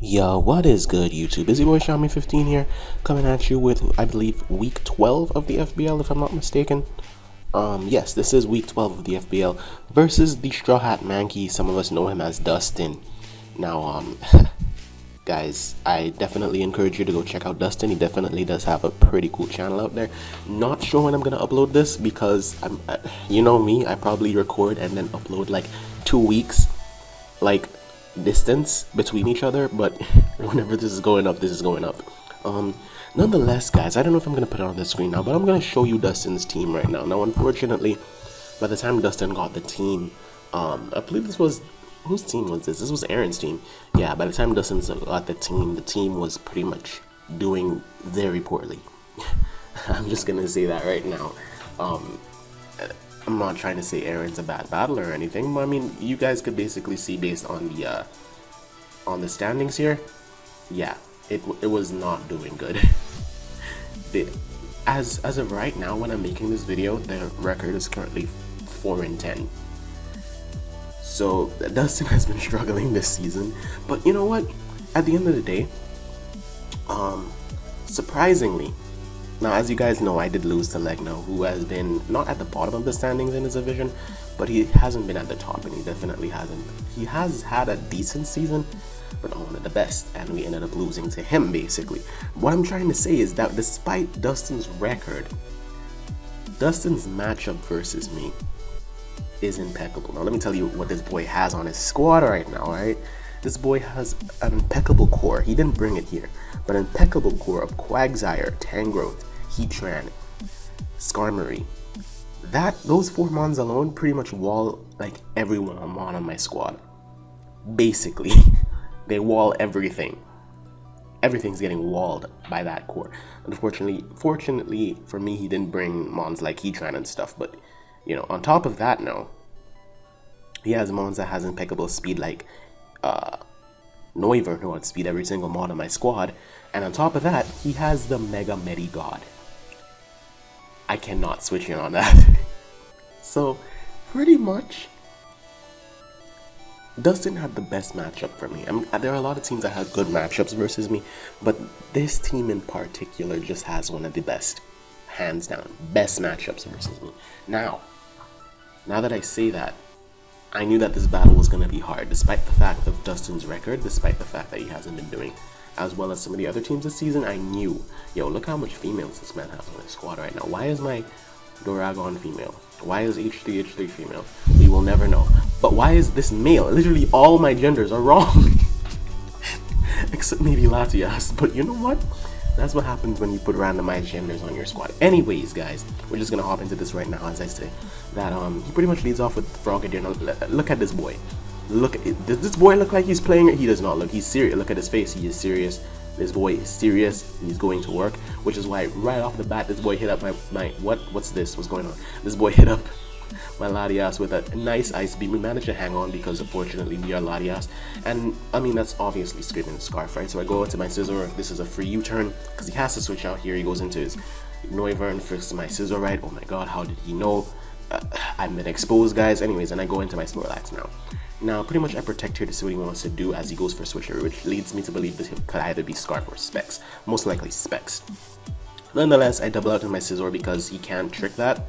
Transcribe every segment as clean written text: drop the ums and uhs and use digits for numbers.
Yo, what is good, YouTube? Is your boy Xiaomi15 here, coming at you with, I believe, week 12 of the FBL, if I'm not mistaken. Yes, this is week 12 of the FBL versus the Straw Hat Mankey. Some of us know him as Dustin. Now, guys, I definitely encourage you to go check out Dustin. He definitely does have a pretty cool channel out there. Not sure when I'm gonna upload this because you know me, I probably record and then upload like 2 weeks, like distance between each other, but whenever this is going up, this is going up. Nonetheless, guys, I don't know if I'm gonna put it on the screen now, but I'm gonna show you Dustin's team right now. Now, unfortunately, by the time Dustin got the team, I believe this was, whose team was this? This was Aaron's team. Yeah, by the time Dustin got the team was pretty much doing very poorly. I'm just gonna say that right now. I'm not trying to say Aaron's a bad battler or anything, but I mean, you guys could basically see based on the standings here. Yeah, it was not doing good. As of right now, when I'm making this video, the record is currently 4-10. So Dustin has been struggling this season, but you know what? At the end of the day, surprisingly. Now, as you guys know, I did lose to Legno, who has been not at the bottom of the standings in his division, but he hasn't been at the top, and he definitely hasn't. He has had a decent season, but not one of the best, and we ended up losing to him, basically. What I'm trying to say is that despite Dustin's record, Dustin's matchup versus me is impeccable. Now, let me tell you what this boy has on his squad right now, right? This boy has an impeccable core. He didn't bring it here, but an impeccable core of Quagsire, Tangrowth, Heatran, Skarmory. Those 4 mons alone pretty much wall like everyone on my squad. Basically, they wall everything. Everything's getting walled by that core. Fortunately for me, he didn't bring mons like Heatran and stuff. But you know, on top of that, no, he has mons that has impeccable speed like Noivern, who outspeed every single mod on my squad, and on top of that, he has the Mega Medi God. I cannot switch in on that. So, pretty much, Dustin had the best matchup for me. I mean, there are a lot of teams that had good matchups versus me, but this team in particular just has one of the best, hands down, best matchups versus me. Now that I say that, I knew that this battle was going to be hard, despite the fact of Dustin's record, despite the fact that he hasn't been doing as well as some of the other teams this season. I knew, yo, look how much females this man has on his squad right now. Why is my Doragon female? Why is H3 female? We will never know. But why is this male? Literally all my genders are wrong. Except maybe Latias, but you know what? That's what happens when you put randomized genders on your squad. Anyways, guys, we're just gonna hop into this right now. As I say, that he pretty much leads off with Frogadier. Now, look at this boy. Look, does this boy look like he's playing it? He does not look. He's serious. Look at his face. He is serious. This boy is serious. He's going to work, which is why right off the bat, this boy hit up my what's this? What's going on? This boy hit up my Latias with a nice ice beam. We managed to hang on because unfortunately we are Latias, and I mean that's obviously Screaming Scarf, right? So I go into my Scissor. This is a free U-turn because he has to switch out here. He goes into his Noivern for my Scissor, right? Oh my god, how did he know? I've been exposed, guys. Anyways, and I go into my Snorlax now. Now, pretty much I protect here to see what he wants to do as he goes for Switcher, which leads me to believe that it could either be Scarf or Specs. Most likely Specs. Nonetheless, I double out in my Scizor because he can't trick that.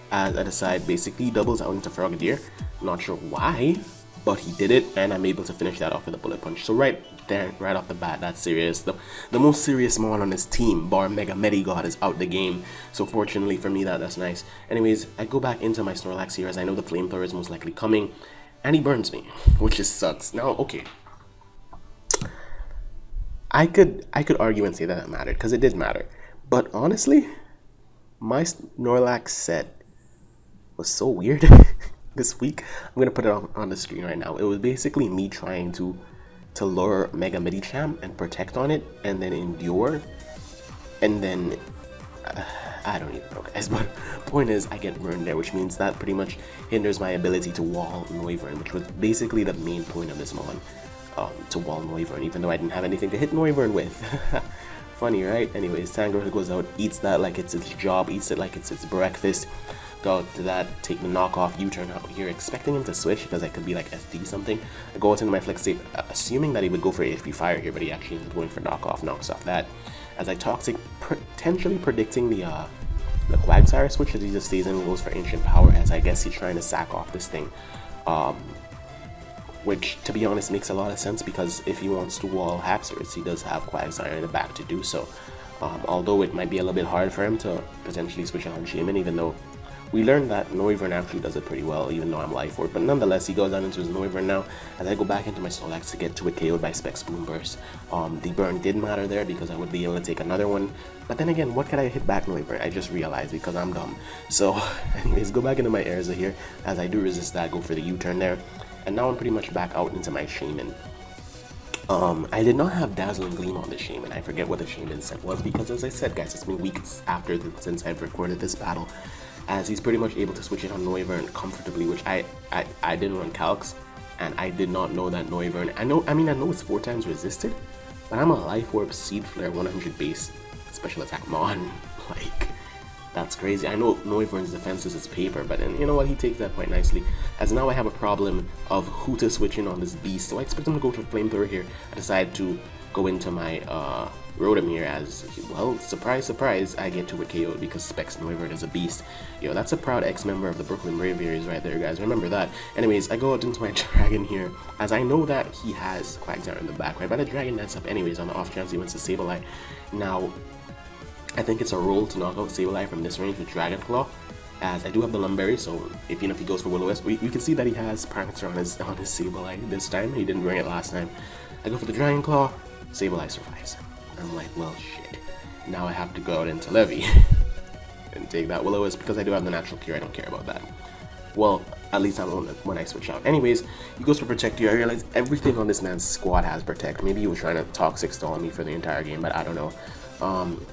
As I decide, basically, he doubles out into Frogadier. Not sure why, but he did it, and I'm able to finish that off with a Bullet Punch. So right there, right off the bat, that's serious. The most serious mon on his team, bar Mega Medi God, is out the game. So fortunately for me, that's nice. Anyways, I go back into my Snorlax here as I know the Flamethrower is most likely coming. And he burns me, which just sucks. Now, okay, I could argue and say that it mattered, because it did matter. But honestly, my Snorlax set was so weird this week. I'm gonna put it on the screen right now. It was basically me trying to lure Mega Medicham and protect on it, and then endure, and then I don't even know, guys, but point is I get burned there, which means that pretty much hinders my ability to wall Noivern, which was basically the main point of this mon, to wall Noivern, even though I didn't have anything to hit Noivern with. Funny, right? Anyways, Tangrowth goes out, eats that like it's its job, eats it like it's its breakfast. Go out to that, take the knockoff U-turn out here, expecting him to switch because I could be like SD something. I go out into my flex state, assuming that he would go for HP fire here, but he actually ended up going for knockoff, knocks off that. As I toxic, potentially predicting the Quagsire switch as he just stays in and goes for ancient power, as I guess he's trying to sack off this thing. Which, to be honest, makes a lot of sense because if he wants to wall Haxorus, he does have Quagsire in the back to do so. Although it might be a little bit hard for him to potentially switch on Shaman, even though we learned that Noivern actually does it pretty well, even though I'm Life Orb. But nonetheless, he goes on into his Noivern now. As I go back into my Solax to get to it KO'd by Specs Boomburst. The burn did matter there because I would be able to take another one. But then again, what could I hit back Noivern? I just realized because I'm dumb. So anyways, go back into my Erza here. As I do resist that, go for the U-turn there. And now I'm pretty much back out into my Shaman. I did not have Dazzling Gleam on the Shaman. I forget what the Shaman set was because, as I said, guys, it's been weeks since I've recorded this battle. As he's pretty much able to switch it on Noivern comfortably, which I didn't run calcs, and I did not know that Noivern. I know it's 4 times resisted, but I'm a Life Orb Seed Flare 100 base special attack mon. Like, that's crazy. I know Noivern's defense is paper, but then you know what? He takes that quite nicely. As now I have a problem of who to switch in on this beast, so I expect him to go for Flamethrower here. I decide to go into my Rotom here as, well, surprise, surprise, I get to a KO because Specs Noivern is a beast. Yo, that's a proud ex-member of the Brooklyn Braveries right there, guys. Remember that. Anyways, I go out into my Dragon here, as I know that he has Quagsire in the back, right? But the Dragon nets up anyways on the off chance he wants to Sableye. Now, I think it's a roll to knock out Sableye from this range with Dragon Claw, as I do have the Lumberry, so if he goes for Will-O-Wisp, we can see that he has Prime-Minister on his Sableye this time. He didn't bring it last time. I go for the Dragon Claw, Sableye survives. I'm like, well, shit. Now I have to go out into Levy and take that Will-O-Wisp because I do have the natural cure. I don't care about that. Well, at least I don't when I switch out. Anyways, he goes for Protect here. I realize everything on this man's squad has Protect. Maybe he was trying to Toxic stall me for the entire game, but I don't know.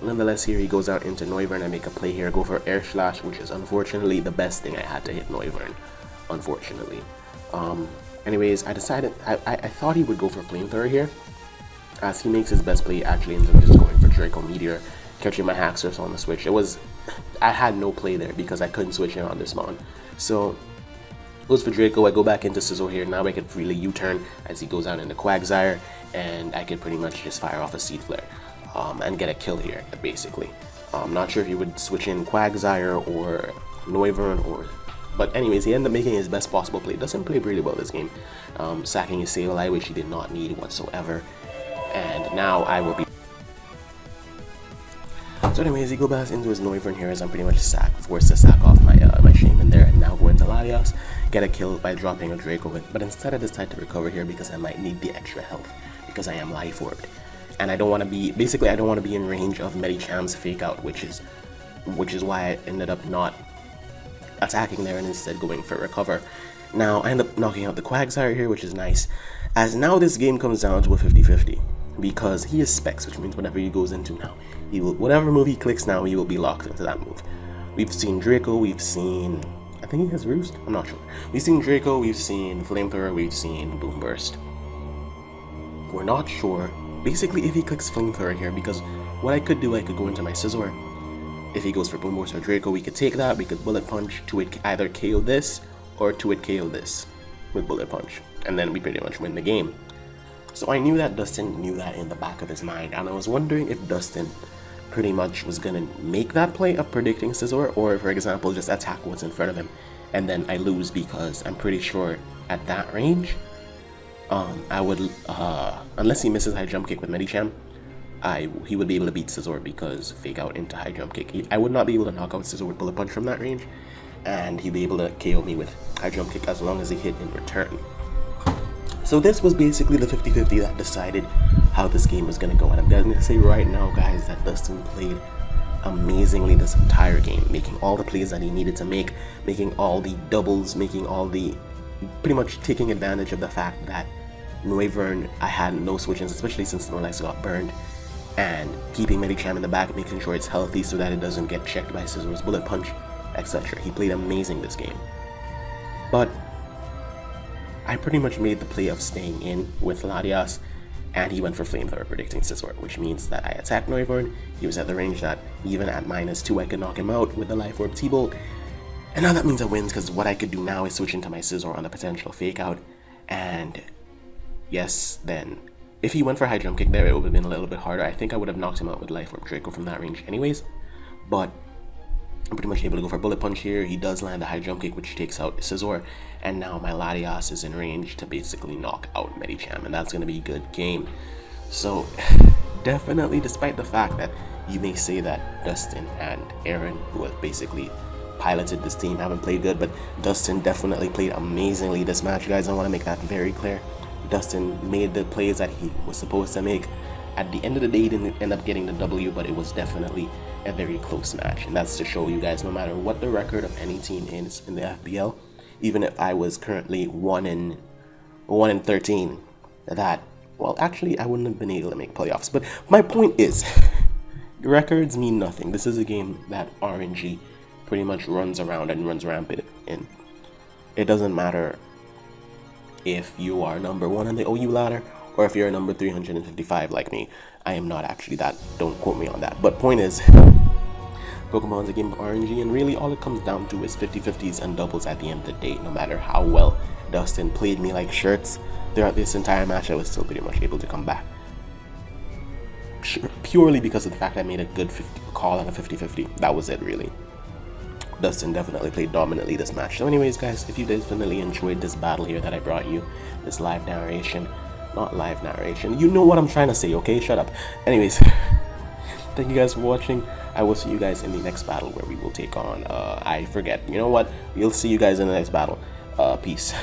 Nonetheless, here he goes out into Noivern. I make a play here, go for Air Slash, which is unfortunately the best thing I had to hit Noivern. Unfortunately. Anyways, I decided I thought he would go for Flamethrower here, as he makes his best play. Actually ends up just going for Draco Meteor, catching my Haxorus on the switch. I had no play there because I couldn't switch in on this mon. So goes for Draco. I go back into Sizzle here. Now I can freely U-turn as he goes out into Quagsire, and I can pretty much just fire off a Seed Flare and get a kill here, basically. I'm not sure if he would switch in Quagsire or Noivern but anyways, he ended up making his best possible play. Doesn't play really well this game, sacking his Sableye, which he did not need whatsoever. And now I will be. So anyways, he goes back into his Noivern here as I'm pretty much forced to sack off my my Shaman there, and now go into Latias, get a kill by dropping a Draco. But instead I decide to recover here because I might need the extra health because I am Life Orbed. And I don't want to be, basically I don't want to be in range of Medicham's Fake Out, which is why I ended up not attacking there and instead going for Recover. Now I end up knocking out the Quagsire here, which is nice, as now this game comes down to a 50-50 because he is Specs, which means whatever he goes into now, he will, whatever move he clicks now, he will be locked into that move. We've seen Draco, we've seen, I think he has Roost, I'm not sure. We've seen Draco, we've seen Flamethrower, we've seen Boomburst. We're not sure basically if he clicks Flamethrower here, because what I could do, I could go into my Scizor. If he goes for Boomburst or Draco, we could take that, we could Bullet Punch to it, either KO this or to it KO this with Bullet Punch, and then we pretty much win the game. So I knew that Dustin knew that in the back of his mind, and I was wondering if Dustin pretty much was gonna make that play of predicting Scizor, or for example just attack what's in front of him and then I lose, because I'm pretty sure at that range I would unless he misses high jump kick with Medicham, he would be able to beat Scizor because Fake Out into high jump kick. I would not be able to knock out Scizor with Bullet Punch from that range, and he'd be able to KO me with high jump kick as long as he hit in return. So this was basically the 50-50 that decided how this game was going to go. And I'm going to say right now, guys, that Dustin played amazingly this entire game, making all the plays that he needed to make, making all the doubles, making all the, pretty much taking advantage of the fact that Noivern, I had no switch-ins, especially since Snorlax got burned, and keeping Medicham in the back, making sure it's healthy so that it doesn't get checked by Scizor's Bullet Punch, etc. He played amazing this game. But I pretty much made the play of staying in with Latias, and he went for Flamethrower predicting Scizor, which means that I attacked Noivern. He was at the range that even at -2 I could knock him out with the Life Orb T-Bolt, And now that means I win, because what I could do now is switch into my scissor on the potential fake out. And yes, then if he went for high jump kick there, it would have been a little bit harder. I think I would have knocked him out with life orb Draco from that range anyways. But I'm pretty much able to go for bullet punch here. He does land a high jump kick, which takes out Scizor, and now my Latias is in range to basically knock out Medicham, and that's going to be a good game. So definitely, despite the fact that you may say that Dustin and Aaron, who have basically piloted this team, haven't played good, but Dustin definitely played amazingly this match, guys. I want to make that very clear. Dustin made the plays that he was supposed to make. At the end of the day, he didn't end up getting the W, but it was definitely a very close match. And that's to show you guys, no matter what the record of any team is in the FBL, even if I was currently 1 in 13, that, well, actually, I wouldn't have been able to make playoffs. But my point is, records mean nothing. This is a game that RNG pretty much runs around and runs rampant in. It doesn't matter if you are number 1 on the OU ladder or if you're number 355 like me. I am not actually that, don't quote me on that. But point is, Pokemon's a game of RNG, and really all it comes down to is 50-50s and doubles at the end of the day. No matter how well Dustin played me like shirts throughout this entire match, I was still pretty much able to come back. Purely because of the fact I made a good call on a 50-50. That was it, really. Dustin definitely played dominantly this match. So anyways, guys, if you definitely enjoyed this battle here that I brought you, this live narration, not live narration, you know what I'm trying to say, okay? Shut up. Anyways, thank you guys for watching. I will see you guys in the next battle where we will take on, I forget. You know what? We'll see you guys in the next battle. Peace.